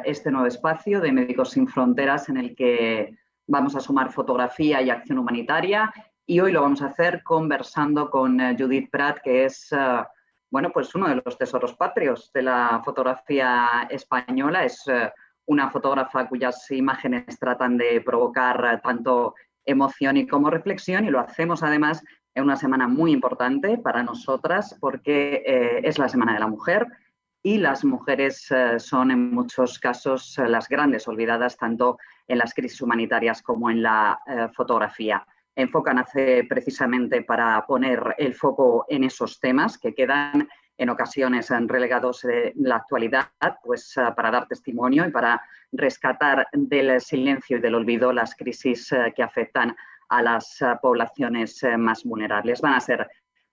este nuevo espacio de Médicos Sin Fronteras en el que vamos a sumar fotografía y acción humanitaria, y hoy lo vamos a hacer conversando con Judith Prat, que es bueno, pues uno de los tesoros patrios de la fotografía española. Es una fotógrafa cuyas imágenes tratan de provocar tanto emoción y como reflexión, y lo hacemos además en una semana muy importante para nosotras porque es la Semana de la Mujer, y las mujeres son en muchos casos las grandes olvidadas tanto en las crisis humanitarias como en la fotografía. Enfoca nace precisamente para poner el foco en esos temas que quedan en ocasiones relegados de la actualidad, pues para dar testimonio y para rescatar del silencio y del olvido las crisis que afectan a las poblaciones más vulnerables. Van a ser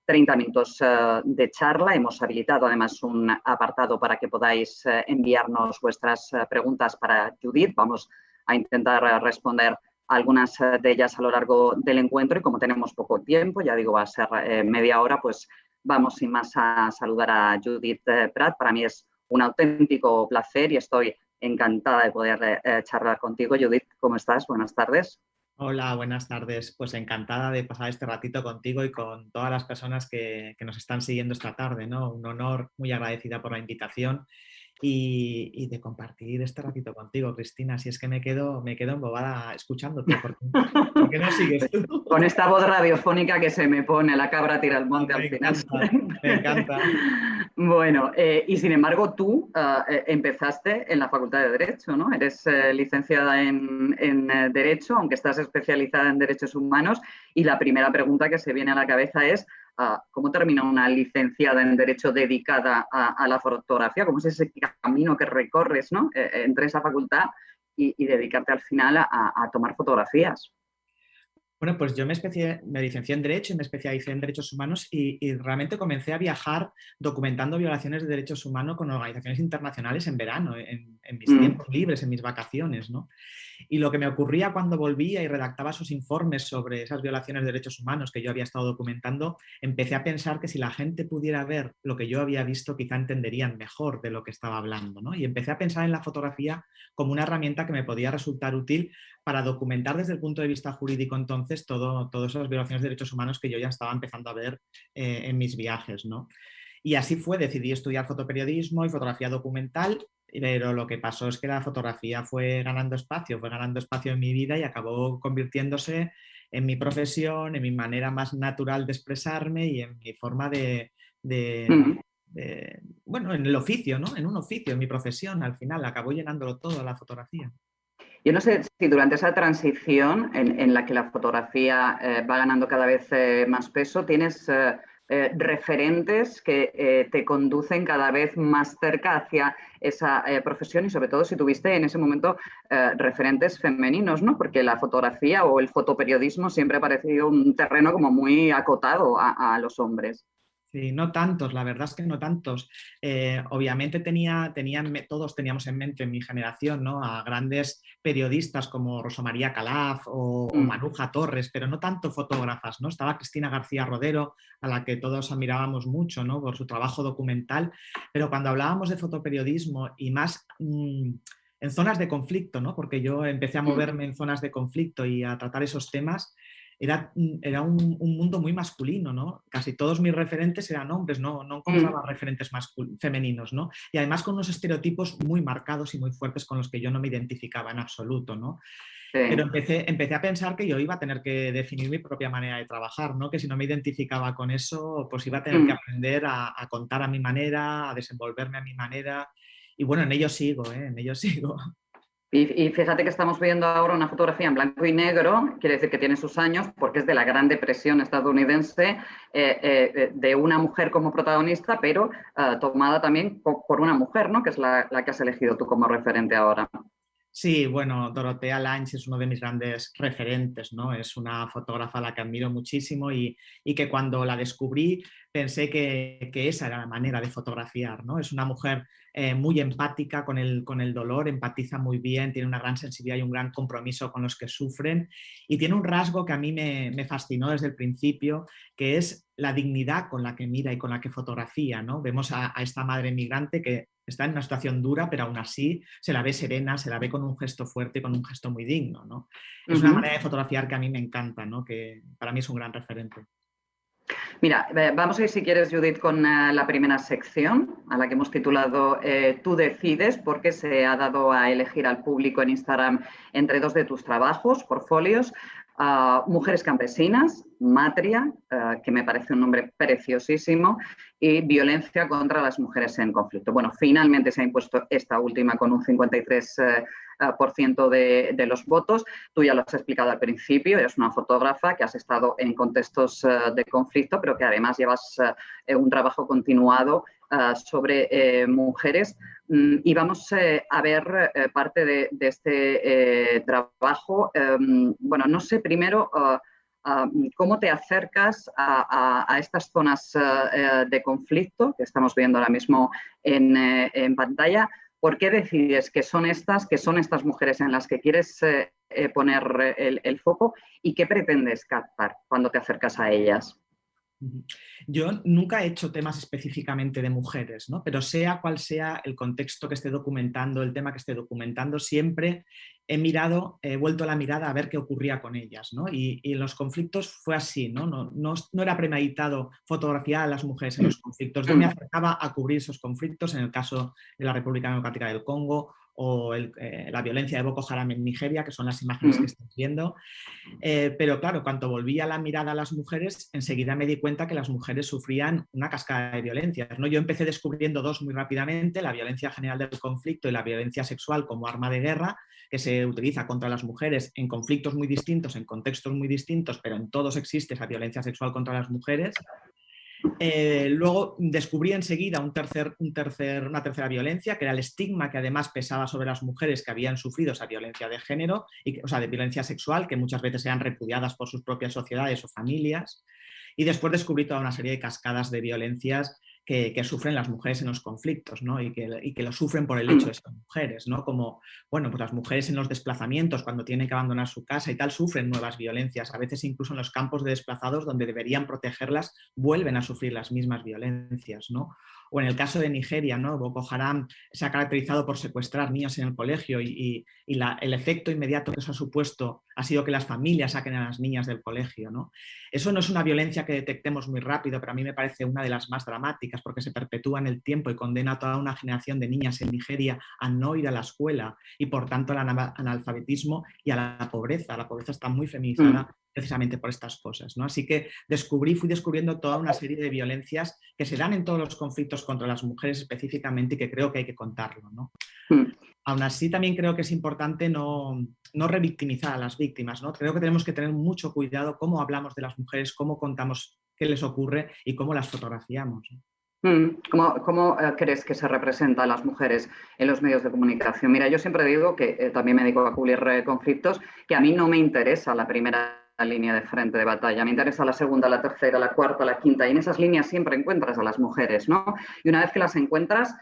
30 minutos de charla. Hemos habilitado además un apartado para que podáis enviarnos vuestras preguntas para Judith. Vamos a intentar responder algunas de ellas a lo largo del encuentro, y como tenemos poco tiempo, ya digo, va a ser media hora, pues vamos sin más a saludar a Judith Prat. Para mí es un auténtico placer y estoy encantada de poder charlar contigo. Judith, ¿cómo estás? Buenas tardes. Hola, buenas tardes. Pues encantada de pasar este ratito contigo y con todas las personas que nos están siguiendo esta tarde, ¿no? Un honor, muy agradecida por la invitación y de compartir este ratito contigo, Cristina. Si es que me quedo embobada escuchándote, ¿por qué no sigues tú? Con esta voz radiofónica que se me pone, la cabra tira al monte al Me final. encanta, me encanta. Bueno, y sin embargo tú empezaste en la Facultad de Derecho, ¿no? Eres licenciada en Derecho, aunque estás especializada en Derechos Humanos, y la primera pregunta que se viene a la cabeza es ¿cómo termina una licenciada en Derecho dedicada a la fotografía? ¿Cómo es ese camino que recorres, ¿no? Entre esa facultad y dedicarte al final a tomar fotografías? Bueno, pues yo me licencié en Derecho y me especialicé en Derechos Humanos y realmente comencé a viajar documentando violaciones de derechos humanos con organizaciones internacionales en verano, en mis tiempos libres, en mis vacaciones, ¿no? Y lo que me ocurría cuando volvía y redactaba esos informes sobre esas violaciones de derechos humanos que yo había estado documentando, empecé a pensar que si la gente pudiera ver lo que yo había visto, quizá entenderían mejor de lo que estaba hablando, ¿no? Y empecé a pensar en la fotografía como una herramienta que me podía resultar útil para documentar desde el punto de vista jurídico entonces todas esas violaciones de derechos humanos que yo ya estaba empezando a ver en mis viajes, ¿no? Y así fue, decidí estudiar fotoperiodismo y fotografía documental, pero lo que pasó es que la fotografía fue ganando espacio en mi vida y acabó convirtiéndose en mi profesión, en mi manera más natural de expresarme y en mi forma bueno, en el oficio, ¿no? En un oficio, en mi profesión, al final acabó llenándolo todo la fotografía. Yo no sé si durante esa transición en la que la fotografía va ganando cada vez más peso, tienes referentes que te conducen cada vez más cerca hacia esa profesión, y sobre todo si tuviste en ese momento referentes femeninos, ¿no? Porque la fotografía o el fotoperiodismo siempre ha parecido un terreno como muy acotado a los hombres. Sí, no tantos, la verdad es que no tantos. Obviamente todos teníamos en mente en mi generación, ¿no? A grandes periodistas como Rosa María Calaf o Maruja Torres, pero no tanto fotógrafas, ¿no? Estaba Cristina García Rodero, a la que todos admirábamos mucho, ¿no? Por su trabajo documental, pero cuando hablábamos de fotoperiodismo y más en zonas de conflicto, ¿no? Porque yo empecé a moverme en zonas de conflicto y a tratar esos temas. Era un mundo muy masculino, ¿no? Casi todos mis referentes eran hombres, no encontraba referentes femeninos, ¿no? Y además con unos estereotipos muy marcados y muy fuertes con los que yo no me identificaba en absoluto, ¿no? Sí. Pero empecé a pensar que yo iba a tener que definir mi propia manera de trabajar, ¿no? Que si no me identificaba con eso, pues iba a tener que aprender a contar a mi manera, a desenvolverme a mi manera. Y bueno, en ello sigo, ¿eh? En ello sigo. Y fíjate que estamos viendo ahora una fotografía en blanco y negro, quiere decir que tiene sus años, porque es de la Gran Depresión estadounidense, de una mujer como protagonista, pero tomada también por una mujer, ¿no? Que es la que has elegido tú como referente ahora. Sí, bueno, Dorothea Lange es uno de mis grandes referentes, ¿no? Es una fotógrafa a la que admiro muchísimo y que cuando la descubrí pensé que esa era la manera de fotografiar, ¿no? Es una mujer muy empática con el dolor, empatiza muy bien, tiene una gran sensibilidad y un gran compromiso con los que sufren, y tiene un rasgo que a mí me fascinó desde el principio, que es la dignidad con la que mira y con la que fotografía, ¿no? Vemos a esta madre migrante que está en una situación dura, pero aún así se la ve serena, se la ve con un gesto fuerte, con un gesto muy digno, ¿no? Es una manera de fotografiar que a mí me encanta, ¿no? Que para mí es un gran referente. Mira, vamos a ir, si quieres, Judith, con la primera sección, a la que hemos titulado Tú decides, porque se ha dado a elegir al público en Instagram entre dos de tus trabajos, portfolios, Mujeres campesinas, Matria, que me parece un nombre preciosísimo, y Violencia contra las mujeres en conflicto. Bueno, finalmente se ha impuesto esta última con un 53% de los votos. Tú ya lo has explicado al principio, eres una fotógrafa que has estado en contextos de conflicto, pero que además llevas un trabajo continuado sobre mujeres. Y vamos a ver parte de este trabajo. Bueno, no sé, primero, cómo te acercas a estas zonas de conflicto que estamos viendo ahora mismo en pantalla. ¿Por qué decides que son estas mujeres en las que quieres poner el foco y qué pretendes captar cuando te acercas a ellas? Yo nunca he hecho temas específicamente de mujeres, ¿no? Pero sea cual sea el contexto que esté documentando, el tema que esté documentando, siempre he vuelto la mirada a ver qué ocurría con ellas, ¿no? Y en los conflictos fue así, ¿no? No era premeditado fotografiar a las mujeres en los conflictos. Yo me acercaba a cubrir esos conflictos en el caso de la República Democrática del Congo o la violencia de Boko Haram en Nigeria, que son las imágenes que estás viendo. Pero claro, cuando volvía la mirada a las mujeres, enseguida me di cuenta que las mujeres sufrían una cascada de violencias, ¿no? Yo empecé descubriendo dos muy rápidamente, la violencia general del conflicto y la violencia sexual como arma de guerra, que se utiliza contra las mujeres en conflictos muy distintos, en contextos muy distintos, pero en todos existe esa violencia sexual contra las mujeres. Luego descubrí enseguida una tercera violencia, que era el estigma que además pesaba sobre las mujeres que habían sufrido esa violencia de género, o sea, de violencia sexual, que muchas veces eran repudiadas por sus propias sociedades o familias. Y después descubrí toda una serie de cascadas de violencias que sufren las mujeres en los conflictos, ¿no? Y que lo sufren por el hecho de ser mujeres, ¿no? Como, bueno, pues las mujeres en los desplazamientos, cuando tienen que abandonar su casa y tal, sufren nuevas violencias. A veces incluso en los campos de desplazados, donde deberían protegerlas, vuelven a sufrir las mismas violencias, ¿no? O en el caso de Nigeria, ¿no? Boko Haram se ha caracterizado por secuestrar niños en el colegio y el efecto inmediato que eso ha supuesto ha sido que las familias saquen a las niñas del colegio, ¿no? Eso no es una violencia que detectemos muy rápido, pero a mí me parece una de las más dramáticas porque se perpetúa en el tiempo y condena a toda una generación de niñas en Nigeria a no ir a la escuela y por tanto al analfabetismo y a la pobreza. La pobreza está muy feminizada precisamente por estas cosas, ¿no? Así que fui descubriendo toda una serie de violencias que se dan en todos los conflictos contra las mujeres específicamente y que creo que hay que contarlo, ¿no? Aún así, también creo que es importante no revictimizar a las víctimas, ¿no? Creo que tenemos que tener mucho cuidado cómo hablamos de las mujeres, cómo contamos qué les ocurre y cómo las fotografiamos. ¿Cómo crees que se representa a las mujeres en los medios de comunicación? Mira, yo siempre digo que también me dedico a cubrir conflictos, que a mí no me interesa la primera línea de frente de batalla, me interesa la segunda, la tercera, la cuarta, la quinta, y en esas líneas siempre encuentras a las mujeres, ¿no? Y una vez que las encuentras,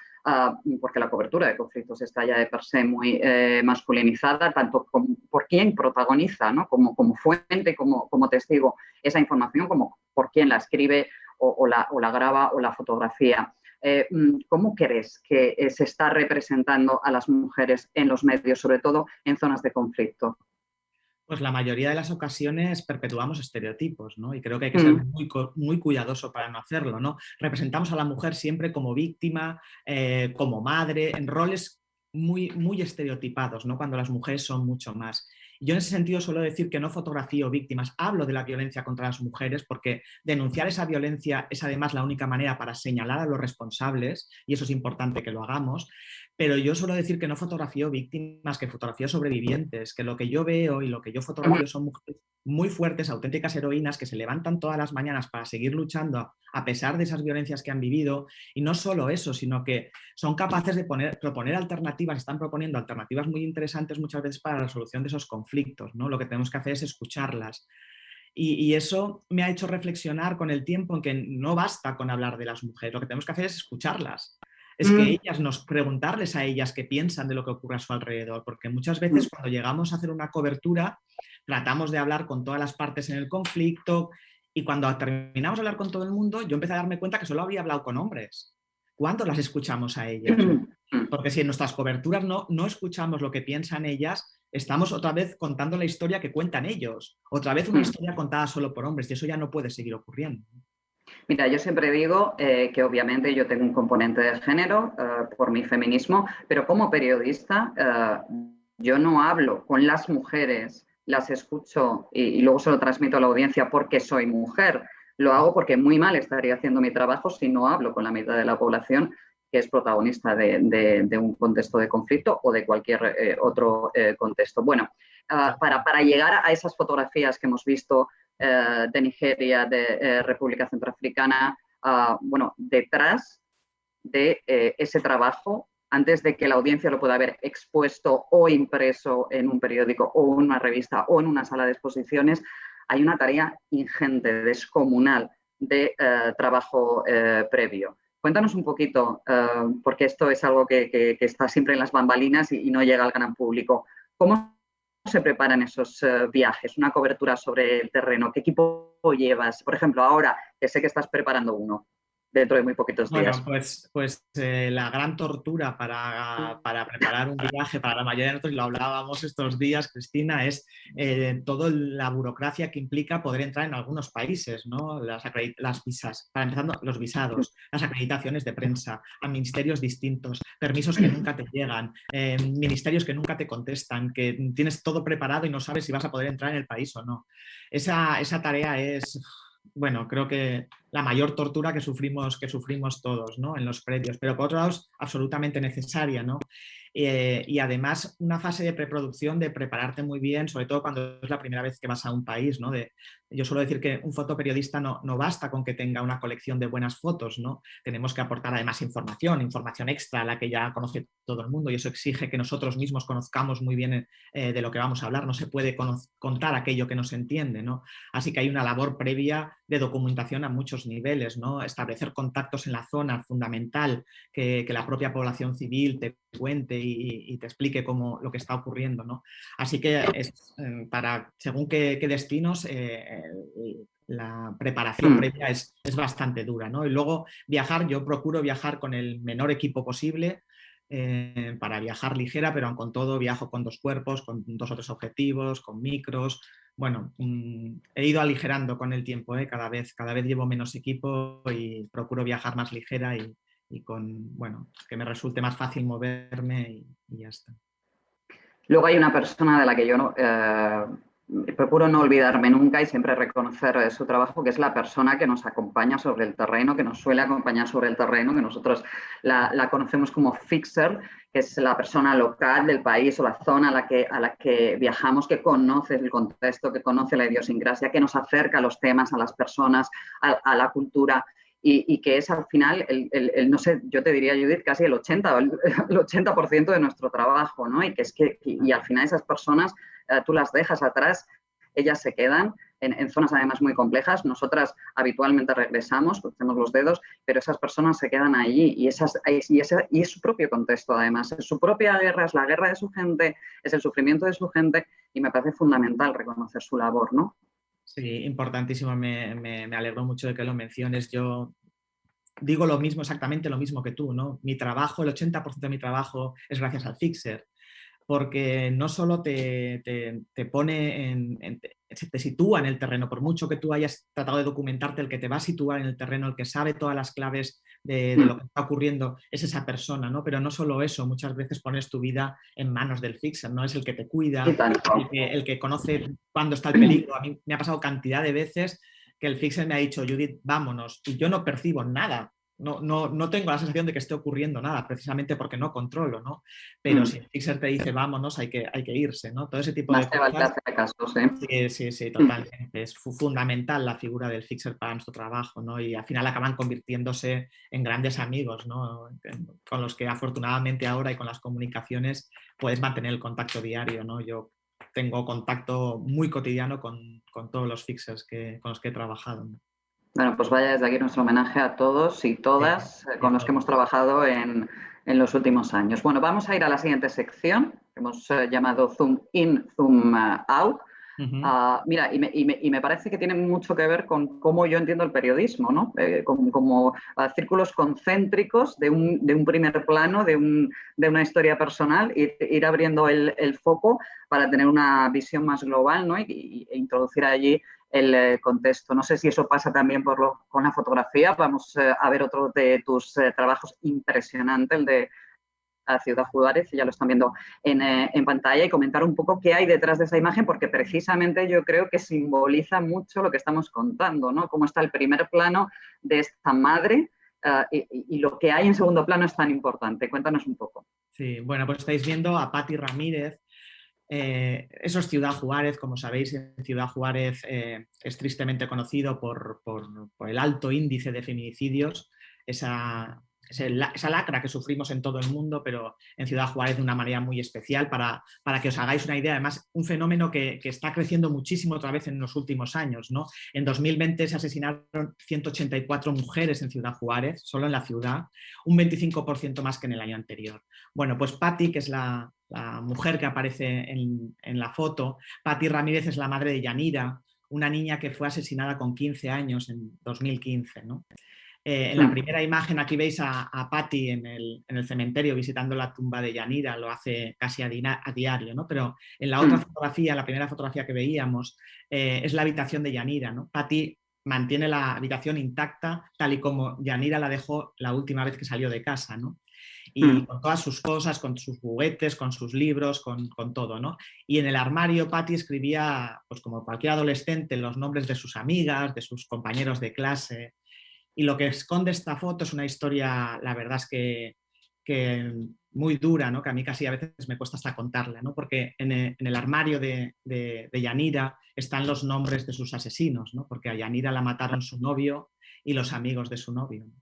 porque la cobertura de conflictos está ya de per se muy masculinizada, tanto por quién protagoniza, ¿no? como fuente, como testigo esa información, como por quién la escribe o la graba o la fotografía. ¿Cómo crees que se está representando a las mujeres en los medios, sobre todo en zonas de conflicto? Pues la mayoría de las ocasiones perpetuamos estereotipos, ¿no? Y creo que hay que ser muy cuidadoso para no hacerlo, ¿no? Representamos a la mujer siempre como víctima, como madre, en roles muy estereotipados, ¿no? Cuando las mujeres son mucho más. Yo en ese sentido suelo decir que no fotografío víctimas, hablo de la violencia contra las mujeres porque denunciar esa violencia es además la única manera para señalar a los responsables y eso es importante que lo hagamos, pero yo suelo decir que no fotografío víctimas, que fotografío sobrevivientes, que lo que yo veo y lo que yo fotografío son mujeres muy fuertes, auténticas heroínas que se levantan todas las mañanas para seguir luchando a pesar de esas violencias que han vivido y no solo eso, sino que son capaces de proponer alternativas, están proponiendo alternativas muy interesantes muchas veces para la resolución de esos conflictos, ¿no? Lo que tenemos que hacer es escucharlas. Y eso me ha hecho reflexionar con el tiempo en que no basta con hablar de las mujeres, lo que tenemos que hacer es escucharlas. Es que preguntarles a ellas qué piensan de lo que ocurre a su alrededor, porque muchas veces cuando llegamos a hacer una cobertura tratamos de hablar con todas las partes en el conflicto y cuando terminamos de hablar con todo el mundo yo empecé a darme cuenta que solo había hablado con hombres. ¿cuándo las escuchamos a ellas? Porque si en nuestras coberturas no escuchamos lo que piensan ellas, estamos otra vez contando la historia que cuentan ellos. Otra vez una historia contada solo por hombres, y eso ya no puede seguir ocurriendo. Mira, yo siempre digo que obviamente yo tengo un componente de género por mi feminismo, pero como periodista yo no hablo con las mujeres, las escucho y luego se lo transmito a la audiencia porque soy mujer. Lo hago porque muy mal estaría haciendo mi trabajo si no hablo con la mitad de la población que es protagonista de un contexto de conflicto o de cualquier otro contexto. Bueno, para llegar a esas fotografías que hemos visto de Nigeria, de República Centroafricana, bueno, detrás de ese trabajo, antes de que la audiencia lo pueda haber expuesto o impreso en un periódico o en una revista o en una sala de exposiciones, hay una tarea ingente, descomunal de trabajo previo. Cuéntanos un poquito, porque esto es algo que está siempre en las bambalinas y no llega al gran público. ¿Cómo se preparan esos viajes? Una cobertura sobre el terreno. ¿Qué equipo llevas? Por ejemplo, ahora que sé que estás preparando uno dentro de muy poquitos días. Bueno, pues la gran tortura para preparar un viaje para la mayoría de nosotros, y lo hablábamos estos días, Cristina, es toda la burocracia que implica poder entrar en algunos países, ¿no? Las visas, para empezar, los visados, las acreditaciones de prensa, a ministerios distintos, permisos que nunca te llegan, ministerios que nunca te contestan, que tienes todo preparado y no sabes si vas a poder entrar en el país o no. Esa tarea es... Bueno, creo que la mayor tortura que sufrimos todos, ¿no? En los previos, pero por otro lado es absolutamente necesaria, ¿no? Y además una fase de preproducción, de prepararte muy bien, sobre todo cuando es la primera vez que vas a un país, ¿no? Yo suelo decir que un fotoperiodista no basta con que tenga una colección de buenas fotos, ¿no? Tenemos que aportar además información extra a la que ya conoce todo el mundo, y eso exige que nosotros mismos conozcamos muy bien de lo que vamos a hablar. No se puede contar aquello que no se entiende, ¿no? Así que hay una labor previa de documentación a muchos niveles, ¿no? Establecer contactos en la zona, fundamental, que la propia población civil te cuente y te explique lo que está ocurriendo, ¿no? Así que para según qué destinos la preparación previa es bastante dura, ¿no? Y luego viajar, yo procuro viajar con el menor equipo posible, para viajar ligera, pero con todo viajo con 2 cuerpos, con 2 o 3 objetivos, con micros. Bueno, he ido aligerando con el tiempo, cada vez llevo menos equipo y procuro viajar más ligera y con, bueno, que me resulte más fácil moverme y ya está. Luego hay una persona de la que yo procuro no olvidarme nunca y siempre reconocer su trabajo, que es la persona que nos acompaña sobre el terreno, que nos suele acompañar sobre el terreno, que nosotros la conocemos como fixer, que es la persona local del país o la zona a la que viajamos, que conoce el contexto, que conoce la idiosincrasia, que nos acerca a los temas, a las personas, a la cultura. Y que es al final, no sé, yo te diría, Judith, casi el 80% de nuestro trabajo, ¿no? Y y al final esas personas tú las dejas atrás, ellas se quedan en zonas además muy complejas. Nosotras habitualmente regresamos, crucemos los dedos, pero esas personas se quedan allí y es su propio contexto además, es su propia guerra, es la guerra de su gente, es el sufrimiento de su gente y me parece fundamental reconocer su labor, ¿no? Sí, importantísimo, me alegro mucho de que lo menciones. Yo digo exactamente lo mismo que tú, ¿no? Mi trabajo, el 80% de mi trabajo es gracias al fixer, porque no solo te pone te sitúa en el terreno, por mucho que tú hayas tratado de documentarte, el que te va a situar en el terreno, el que sabe todas las claves de lo que está ocurriendo es esa persona, ¿no? Pero no solo eso, muchas veces pones tu vida en manos del fixer, ¿no? Es el que te cuida, el que conoce cuándo está el peligro. A mí me ha pasado cantidad de veces que el fixer me ha dicho, Judith, vámonos, y yo no percibo nada. No tengo la sensación de que esté ocurriendo nada, precisamente porque no controlo, ¿no? Pero si el fixer te dice vámonos, hay que irse, ¿no? Todo ese tipo de cosas. Sí, totalmente. Es fundamental la figura del fixer para nuestro trabajo, ¿no? Y al final acaban convirtiéndose en grandes amigos, ¿no? Con los que afortunadamente ahora y con las comunicaciones puedes mantener el contacto diario, ¿no? Yo tengo contacto muy cotidiano con todos los fixers con los que he trabajado, ¿no? Bueno, pues vaya desde aquí nuestro homenaje a todos y todas con los que hemos trabajado en los últimos años. Bueno, vamos a ir a la siguiente sección, que hemos llamado Zoom In, Zoom Out. Ujú. Mira, y me parece que tiene mucho que ver con cómo yo entiendo el periodismo, ¿no? Como círculos concéntricos de un primer plano, de una historia personal, ir abriendo el foco para tener una visión más global, ¿no? E introducir allí el contexto. No sé si eso pasa también con la fotografía. Vamos a ver otro de tus trabajos impresionante, el de a Ciudad Juárez, y ya lo están viendo en pantalla, y comentar un poco qué hay detrás de esa imagen, porque precisamente yo creo que simboliza mucho lo que estamos contando, ¿no? Cómo está el primer plano de esta madre y lo que hay en segundo plano es tan importante. Cuéntanos un poco. Sí, bueno, pues estáis viendo a Patti Ramírez. Eso es Ciudad Juárez, como sabéis, Ciudad Juárez es tristemente conocido por el alto índice de feminicidios, esa lacra que sufrimos en todo el mundo, pero en Ciudad Juárez de una manera muy especial, para que os hagáis una idea. Además, un fenómeno que está creciendo muchísimo otra vez en los últimos años, ¿no? En 2020 se asesinaron 184 mujeres en Ciudad Juárez, solo en la ciudad, un 25% más que en el año anterior. Bueno, pues Patti, que es la mujer que aparece en la foto, Patti Ramírez es la madre de Yanira, una niña que fue asesinada con 15 años en 2015, ¿no? En la primera imagen aquí veis a Patti en el cementerio visitando la tumba de Yanira, lo hace casi a diario, ¿no? Pero en la otra fotografía, la primera fotografía que veíamos, es la habitación de Yanira, ¿no? Patti mantiene la habitación intacta tal y como Yanira la dejó la última vez que salió de casa, ¿no? Y con todas sus cosas, con sus juguetes, con sus libros, con todo, ¿no? Y en el armario Patti escribía, pues como cualquier adolescente, los nombres de sus amigas, de sus compañeros de clase. Y lo que esconde esta foto es una historia, la verdad es que muy dura, ¿no? Que a mí casi a veces me cuesta hasta contarla, ¿no? Porque en el armario de Yanira están los nombres de sus asesinos, ¿no? Porque a Yanira la mataron su novio y los amigos de su novio, ¿no?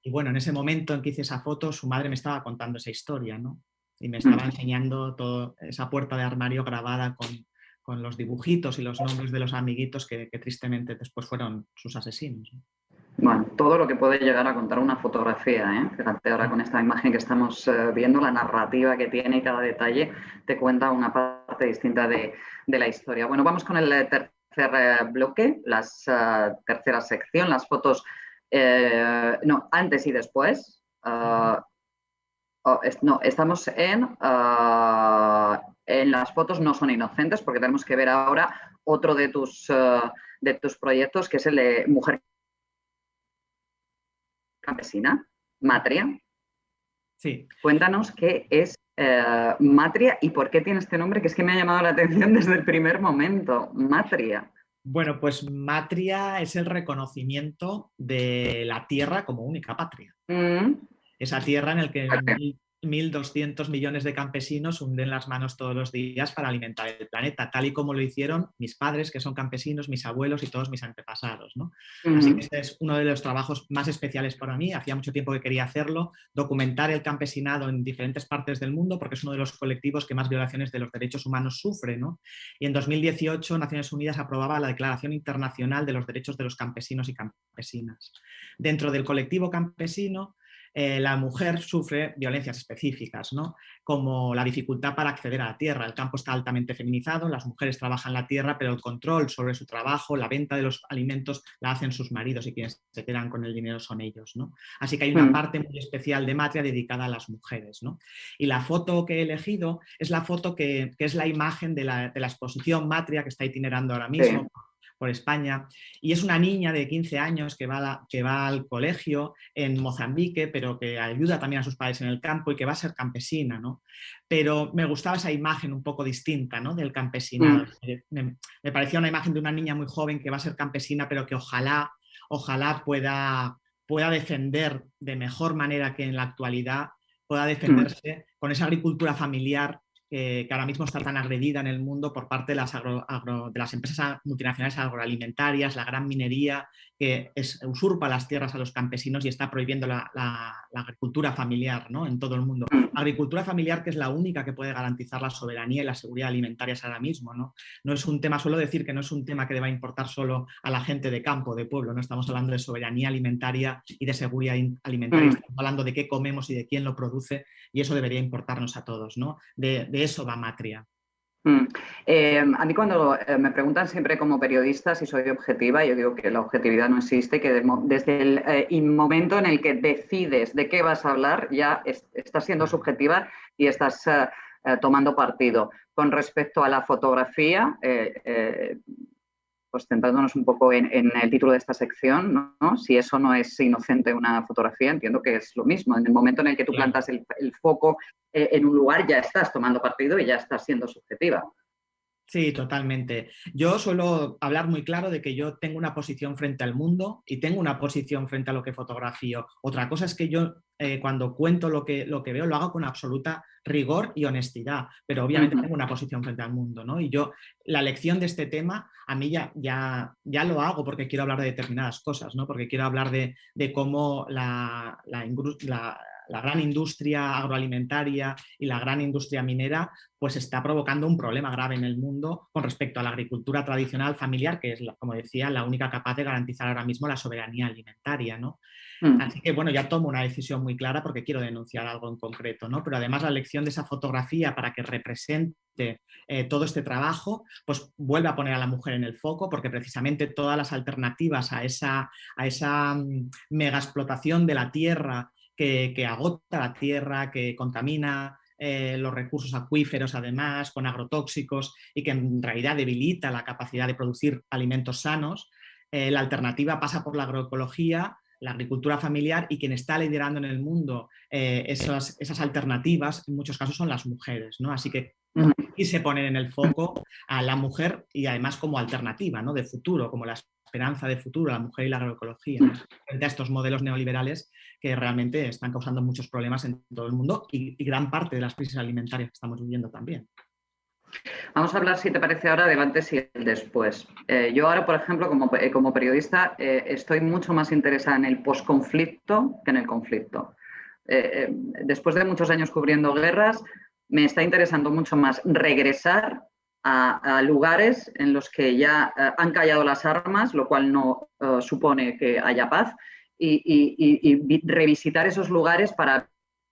Y bueno, en ese momento en que hice esa foto, su madre me estaba contando esa historia, ¿no? Y me estaba enseñando toda esa puerta de armario grabada con los dibujitos y los nombres de los amiguitos que tristemente después fueron sus asesinos, ¿no? Bueno, todo lo que puede llegar a contar una fotografía, ¿eh? Fíjate ahora con esta imagen que estamos viendo, la narrativa que tiene y cada detalle te cuenta una parte distinta de la historia. Bueno, vamos con el tercer bloque, la tercera sección, las fotos, no, antes y después. No, estamos en las fotos no son inocentes, porque tenemos que ver ahora otro de tus proyectos, que es el de Mujer Campesina, Matria. Sí. Cuéntanos qué es Matria y por qué tiene este nombre, que es que me ha llamado la atención desde el primer momento. Matria. Bueno, pues Matria es el reconocimiento de la tierra como única patria. Esa tierra en la que 1.200 millones de campesinos hunden las manos todos los días para alimentar el planeta, tal y como lo hicieron mis padres, que son campesinos, mis abuelos y todos mis antepasados, ¿no? Así que este es uno de los trabajos más especiales para mí. Hacía mucho tiempo que quería hacerlo, documentar el campesinado en diferentes partes del mundo, porque es uno de los colectivos que más violaciones de los derechos humanos sufre, ¿no? Y en 2018 Naciones Unidas aprobaba la Declaración Internacional de los Derechos de los Campesinos y Campesinas. Dentro del colectivo campesino, la mujer sufre violencias específicas, ¿no? Como la dificultad para acceder a la tierra. El campo está altamente feminizado, las mujeres trabajan la tierra, pero el control sobre su trabajo, la venta de los alimentos, la hacen sus maridos y quienes se quedan con el dinero son ellos, ¿no? Así que hay una parte muy especial de Matria dedicada a las mujeres, ¿no? Y la foto que he elegido es la foto que es la imagen de la exposición Matria que está itinerando ahora mismo. Sí. Por España, y es una niña de 15 años que va al colegio en Mozambique, pero que ayuda también a sus padres en el campo y que va a ser campesina, ¿no? Pero me gustaba esa imagen un poco distinta, ¿no? Del campesinado. Me parecía una imagen de una niña muy joven que va a ser campesina, pero que ojalá pueda defender de mejor manera que en la actualidad, pueda defenderse con esa agricultura familiar que ahora mismo está tan agredida en el mundo por parte de las empresas multinacionales agroalimentarias, la gran minería que usurpa las tierras a los campesinos y está prohibiendo la agricultura familiar, ¿no? En todo el mundo. Agricultura familiar que es la única que puede garantizar la soberanía y la seguridad alimentarias ahora mismo, ¿no? No es un tema, suelo decir que no es un tema que deba importar solo a la gente de campo, de pueblo, no estamos hablando de soberanía alimentaria y de seguridad alimentaria, estamos hablando de qué comemos y de quién lo produce, y eso debería importarnos a todos, ¿no? De eso va Matria. Mm. A mí cuando me preguntan siempre como periodista si soy objetiva, yo digo que la objetividad no existe, que desde el momento en el que decides de qué vas a hablar ya estás siendo subjetiva y estás tomando partido. Con respecto a la fotografía, pues centrándonos un poco en el título de esta sección, ¿no? Si eso no es inocente una fotografía, entiendo que es lo mismo. En el momento en el que tú Claro. plantas el foco en un lugar, ya estás tomando partido y ya estás siendo subjetiva. Sí, totalmente. Yo suelo hablar muy claro de que yo tengo una posición frente al mundo y tengo una posición frente a lo que fotografío. Otra cosa es que yo cuando cuento lo que veo lo hago con absoluta rigor y honestidad, pero obviamente tengo una posición frente al mundo, ¿no? Y yo, la elección de este tema, a mí ya lo hago porque quiero hablar de determinadas cosas, ¿no? Porque quiero hablar de cómo la gran industria agroalimentaria y la gran industria minera pues está provocando un problema grave en el mundo con respecto a la agricultura tradicional familiar, que es, como decía, la única capaz de garantizar ahora mismo la soberanía alimentaria, ¿no? Así que, bueno, ya tomo una decisión muy clara porque quiero denunciar algo en concreto, ¿no? Pero además la elección de esa fotografía para que represente todo este trabajo, pues vuelve a poner a la mujer en el foco porque precisamente todas las alternativas a esa mega explotación de la tierra que agota la tierra, que contamina los recursos acuíferos además, con agrotóxicos y que en realidad debilita la capacidad de producir alimentos sanos. La alternativa pasa por la agroecología, la agricultura familiar y quien está liderando en el mundo esas alternativas en muchos casos son las mujeres, ¿no? Así que y se ponen en el foco a la mujer y además como alternativa, ¿no? De futuro, como la esperanza de futuro, la mujer y la agroecología, ¿no? Frente a estos modelos neoliberales que realmente están causando muchos problemas en todo el mundo y gran parte de las crisis alimentarias que estamos viviendo también. Vamos a hablar, si te parece, ahora del antes y el después. Yo ahora, por ejemplo, como periodista, estoy mucho más interesada en el posconflicto que en el conflicto. Después de muchos años cubriendo guerras, me está interesando mucho más regresar a lugares en los que ya han callado las armas, lo cual no supone que haya paz, y revisitar esos lugares para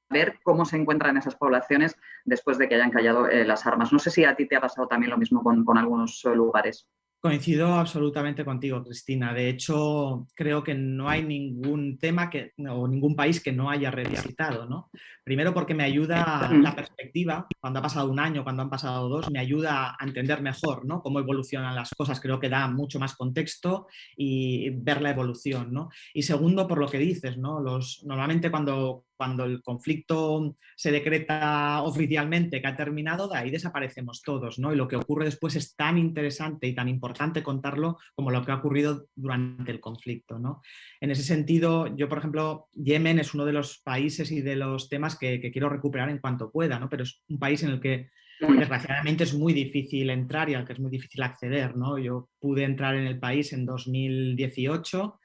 ver cómo se encuentran esas poblaciones después de que hayan callado las armas. No sé si a ti te ha pasado también lo mismo con algunos lugares. Coincido absolutamente contigo, Cristina. De hecho, creo que no hay ningún tema o ningún país que no haya revisitado, ¿no? Primero porque me ayuda la perspectiva, cuando ha pasado un año, cuando han pasado dos, me ayuda a entender mejor, ¿no? Cómo evolucionan las cosas. Creo que da mucho más contexto y ver la evolución, ¿no? Y segundo, por lo que dices, ¿no? Normalmente cuando el conflicto se decreta oficialmente que ha terminado, de ahí desaparecemos todos, ¿no? Y lo que ocurre después es tan interesante y tan importante contarlo como lo que ha ocurrido durante el conflicto, ¿no? En ese sentido, yo, por ejemplo, Yemen es uno de los países y de los temas que quiero recuperar en cuanto pueda, ¿no? Pero es un país en el que desgraciadamente es muy difícil entrar y al que es muy difícil acceder, ¿no? Yo pude entrar en el país en 2018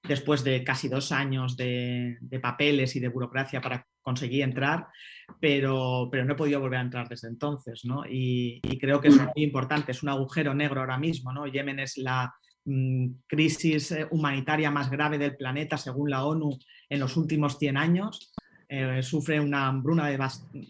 después de casi 2 años de papeles y de burocracia para conseguir entrar, pero no he podido volver a entrar desde entonces, ¿no? Y creo que es muy importante, es un agujero negro ahora mismo, ¿no? Yemen es la crisis humanitaria más grave del planeta, según la ONU, en los últimos 100 años. Sufre una hambruna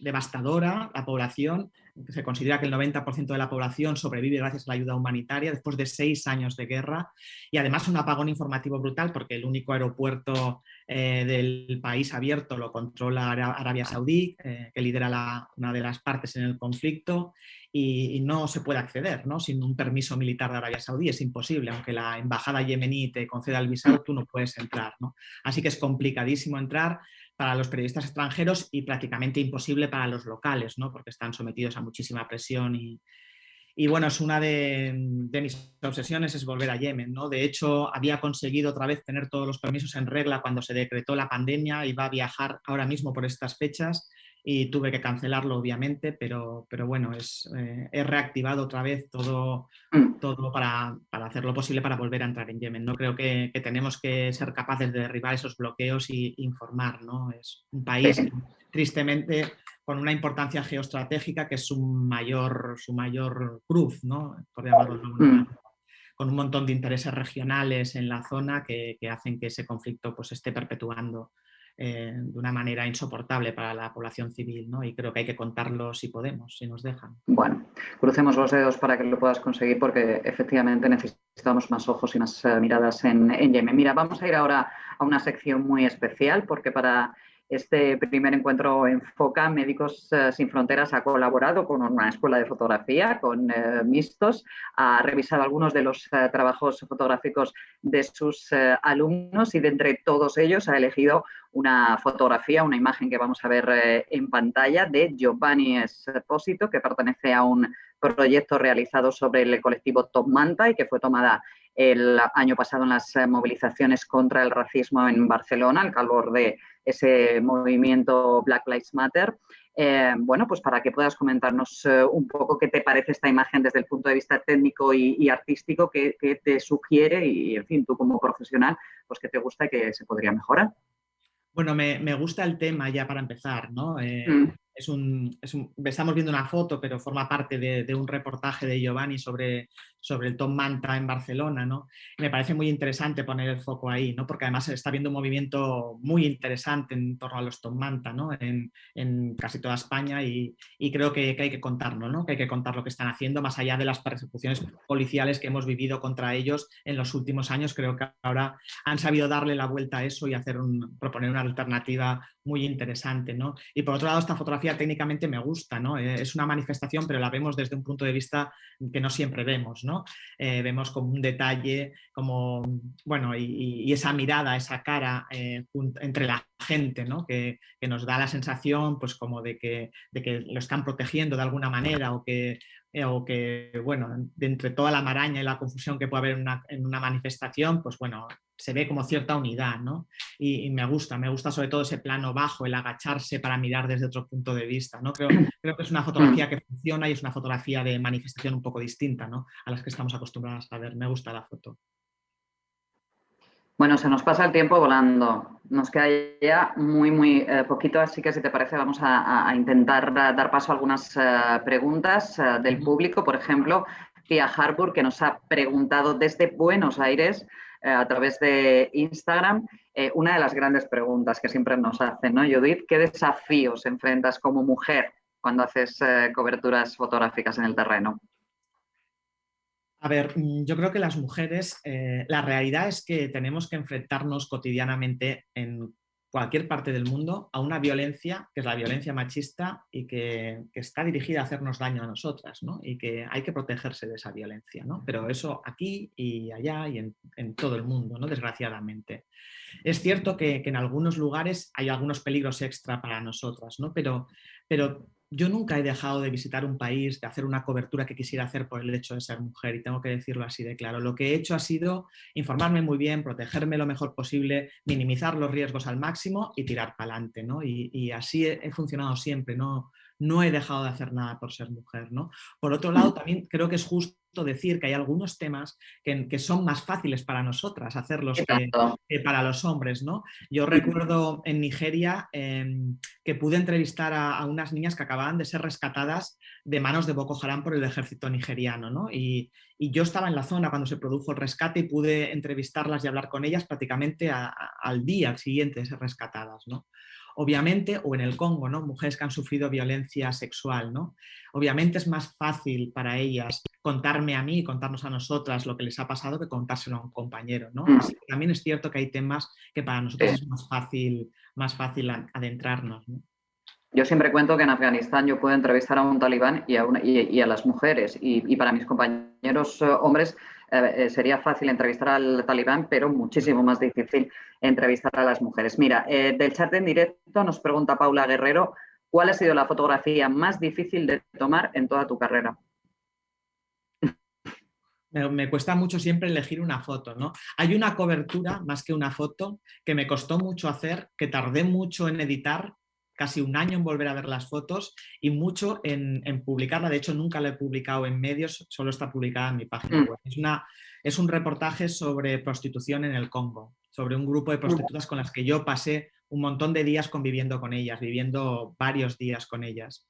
devastadora la población. Se considera que el 90% de la población sobrevive gracias a la ayuda humanitaria después de 6 años de guerra y además un apagón informativo brutal porque el único aeropuerto del país abierto lo controla Arabia Saudí, que lidera una de las partes en el conflicto y no se puede acceder, ¿no? Sin un permiso militar de Arabia Saudí. Es imposible, aunque la embajada yemení te conceda el visado, tú no puedes entrar, ¿no? Así que es complicadísimo entrar para los periodistas extranjeros y prácticamente imposible para los locales, ¿no? Porque están sometidos a muchísima presión y bueno, es una de mis obsesiones es volver a Yemen, ¿no? De hecho, había conseguido otra vez tener todos los permisos en regla cuando se decretó la pandemia, iba a viajar ahora mismo por estas fechas y tuve que cancelarlo, obviamente, pero bueno, he reactivado otra vez todo para hacer lo posible para volver a entrar en Yemen. No creo que tenemos que ser capaces de derribar esos bloqueos e informar, ¿no? Es un país que, tristemente, con una importancia geoestratégica que es su mayor cruz, ¿no? Por llamarlo de alguna manera, con un montón de intereses regionales en la zona que hacen que ese conflicto pues, esté perpetuando de una manera insoportable para la población civil, ¿no? Y creo que hay que contarlo si podemos, si nos dejan. Bueno, crucemos los dedos para que lo puedas conseguir porque efectivamente necesitamos más ojos y más miradas en Yemen. Mira, vamos a ir ahora a una sección muy especial porque para este primer encuentro Enfoca, Médicos Sin Fronteras ha colaborado con una escuela de fotografía, con Mixtos, ha revisado algunos de los trabajos fotográficos de sus alumnos y de entre todos ellos ha elegido una fotografía, una imagen que vamos a ver en pantalla de Giovanni Esposito, que pertenece a un proyecto realizado sobre el colectivo Top Manta y que fue tomada el año pasado en las movilizaciones contra el racismo en Barcelona, al calor de ese movimiento Black Lives Matter. Bueno, pues para que puedas comentarnos un poco qué te parece esta imagen desde el punto de vista técnico y artístico, qué te sugiere y, en fin, tú como profesional, pues qué te gusta y qué se podría mejorar. Bueno, me gusta el tema ya para empezar, ¿no? Estamos viendo una foto, pero forma parte de un reportaje de Giovanni sobre el Top Manta en Barcelona, ¿no? Y me parece muy interesante poner el foco ahí, ¿no? Porque además se está viendo un movimiento muy interesante en torno a los Top Manta, ¿no? En casi toda España y creo que hay que contarlo, ¿no? Que hay que contar lo que están haciendo, más allá de las persecuciones policiales que hemos vivido contra ellos en los últimos años. Creo que ahora han sabido darle la vuelta a eso y proponer una alternativa muy interesante, ¿no? Y por otro lado, esta fotografía técnicamente me gusta, ¿no? Es una manifestación, pero la vemos desde un punto de vista que no siempre vemos, ¿no? Vemos como un detalle, como, bueno, y esa mirada, esa cara entre la gente, ¿no? Que nos da la sensación, pues, como de que lo están protegiendo de alguna manera o que, bueno, de entre toda la maraña y la confusión que puede haber en una manifestación, pues, bueno, se ve como cierta unidad, ¿no? Y me gusta sobre todo ese plano bajo, el agacharse para mirar desde otro punto de vista, ¿no? Creo que es una fotografía que funciona y es una fotografía de manifestación un poco distinta, ¿no? A las que estamos acostumbrados a ver. Me gusta la foto. Bueno, se nos pasa el tiempo volando. Nos queda ya muy poquito, así que si te parece vamos a intentar dar paso a algunas preguntas del público. Por ejemplo, Pia Harbour, que nos ha preguntado desde Buenos Aires a través de Instagram, una de las grandes preguntas que siempre nos hacen, ¿no, Judith? ¿Qué desafíos enfrentas como mujer cuando haces coberturas fotográficas en el terreno? A ver, yo creo que las mujeres, la realidad es que tenemos que enfrentarnos cotidianamente en cualquier parte del mundo a una violencia, que es la violencia machista y que está dirigida a hacernos daño a nosotras, ¿no? Y que hay que protegerse de esa violencia, ¿no? Pero eso aquí y allá y en todo el mundo, ¿no? Desgraciadamente. Es cierto que en algunos lugares hay algunos peligros extra para nosotras, ¿no? Pero yo nunca he dejado de visitar un país, de hacer una cobertura que quisiera hacer por el hecho de ser mujer, y tengo que decirlo así de claro. Lo que he hecho ha sido informarme muy bien, protegerme lo mejor posible, minimizar los riesgos al máximo y tirar para adelante, ¿no? Y así he funcionado siempre, no he dejado de hacer nada por ser mujer, ¿no? Por otro lado, también creo que es justo decir que hay algunos temas que son más fáciles para nosotras hacerlos que para los hombres, ¿no? Yo recuerdo en Nigeria que pude entrevistar a unas niñas que acababan de ser rescatadas de manos de Boko Haram por el ejército nigeriano, ¿no? Y yo estaba en la zona cuando se produjo el rescate y pude entrevistarlas y hablar con ellas prácticamente al día siguiente de ser rescatadas, ¿no? Obviamente, o en el Congo, ¿no? Mujeres que han sufrido violencia sexual, ¿no? Obviamente es más fácil para ellas contarme a mí, contarnos a nosotras lo que les ha pasado que contárselo a un compañero, ¿no? Así que también es cierto que hay temas que para nosotros es más fácil adentrarnos, ¿no? Yo siempre cuento que en Afganistán yo puedo entrevistar a un talibán y a las mujeres y para mis compañeros hombres sería fácil entrevistar al talibán, pero muchísimo más difícil entrevistar a las mujeres. Mira, del chat en directo nos pregunta Paula Guerrero, ¿cuál ha sido la fotografía más difícil de tomar en toda tu carrera? Me cuesta mucho siempre elegir una foto, ¿no? Hay una cobertura, más que una foto, que me costó mucho hacer, que tardé mucho en editar, casi un año en volver a ver las fotos y mucho en publicarla. De hecho, nunca la he publicado en medios, solo está publicada en mi página web. Es un reportaje sobre prostitución en el Congo, sobre un grupo de prostitutas con las que yo pasé un montón de días conviviendo con ellas, viviendo varios días con ellas.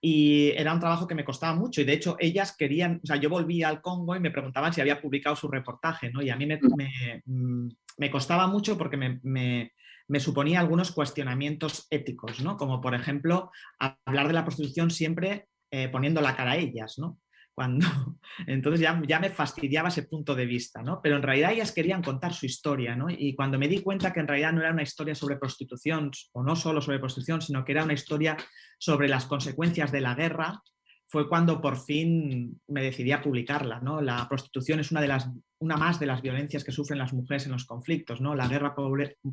Y era un trabajo que me costaba mucho y de hecho ellas querían, o sea, yo volvía al Congo y me preguntaban si había publicado su reportaje, ¿no? Y a mí me costaba mucho porque me suponía algunos cuestionamientos éticos, ¿no? Como por ejemplo, hablar de la prostitución siempre poniendo la cara a ellas, ¿no? Cuando, entonces ya me fastidiaba ese punto de vista, ¿no? Pero en realidad ellas querían contar su historia, ¿no? Y cuando me di cuenta que en realidad no era una historia sobre prostitución, o no solo sobre prostitución, sino que era una historia sobre las consecuencias de la guerra, fue cuando por fin me decidí a publicarla, ¿no? La prostitución es una más de las violencias que sufren las mujeres en los conflictos, ¿no? La guerra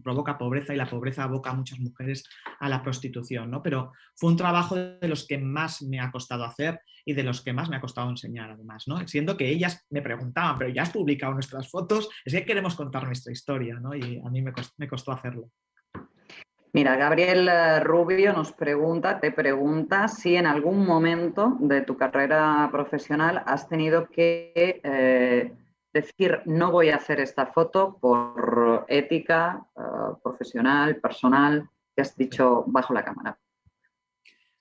provoca pobreza y la pobreza aboca a muchas mujeres a la prostitución, ¿no? Pero fue un trabajo de los que más me ha costado hacer y de los que más me ha costado enseñar, además, ¿no? Siendo que ellas me preguntaban, pero ya has publicado nuestras fotos, es que queremos contar nuestra historia, ¿no? Y a mí me costó hacerlo. Mira, Gabriel Rubio te pregunta si en algún momento de tu carrera profesional has tenido que decir no voy a hacer esta foto por ética profesional, personal, que has dicho bajo la cámara.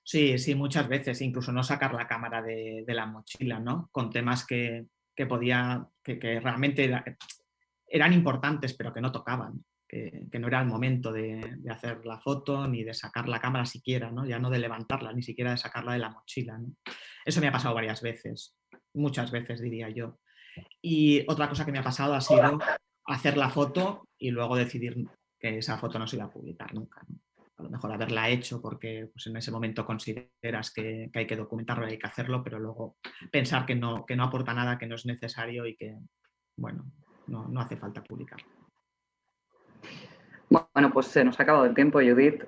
Sí, sí, muchas veces, incluso no sacar la cámara de la mochila, ¿no? Con temas que realmente eran importantes, pero que no tocaban, que no era el momento de hacer la foto ni de sacar la cámara siquiera, ¿no? Ya no de levantarla, ni siquiera de sacarla de la mochila, ¿no? Eso me ha pasado varias veces, muchas veces diría yo. Y otra cosa que me ha pasado ha sido hacer la foto y luego decidir que esa foto no se iba a publicar nunca, ¿no? A lo mejor haberla hecho porque pues, en ese momento consideras que hay que documentarlo y hay que hacerlo, pero luego pensar que no aporta nada, que no es necesario y que, bueno, no hace falta publicarlo. Bueno, pues se nos ha acabado el tiempo, Judith.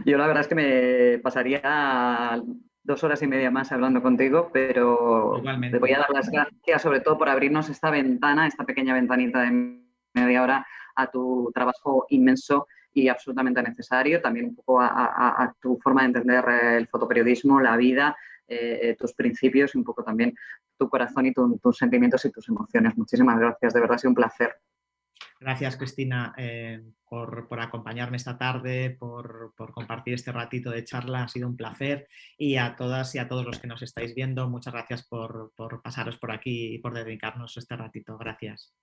Yo la verdad es que me pasaría 2 horas y media más hablando contigo, pero te voy a Igualmente. dar las gracias sobre todo por abrirnos esta ventana, esta pequeña ventanita de media hora a tu trabajo inmenso y absolutamente necesario, también un poco a tu forma de entender el fotoperiodismo, la vida, tus principios y un poco también tu corazón y tus sentimientos y tus emociones. Muchísimas gracias, de verdad ha sido un placer. Gracias, Cristina, por acompañarme esta tarde, por compartir este ratito de charla. Ha sido un placer. Y a todas y a todos los que nos estáis viendo, muchas gracias por pasaros por aquí y por dedicarnos este ratito. Gracias.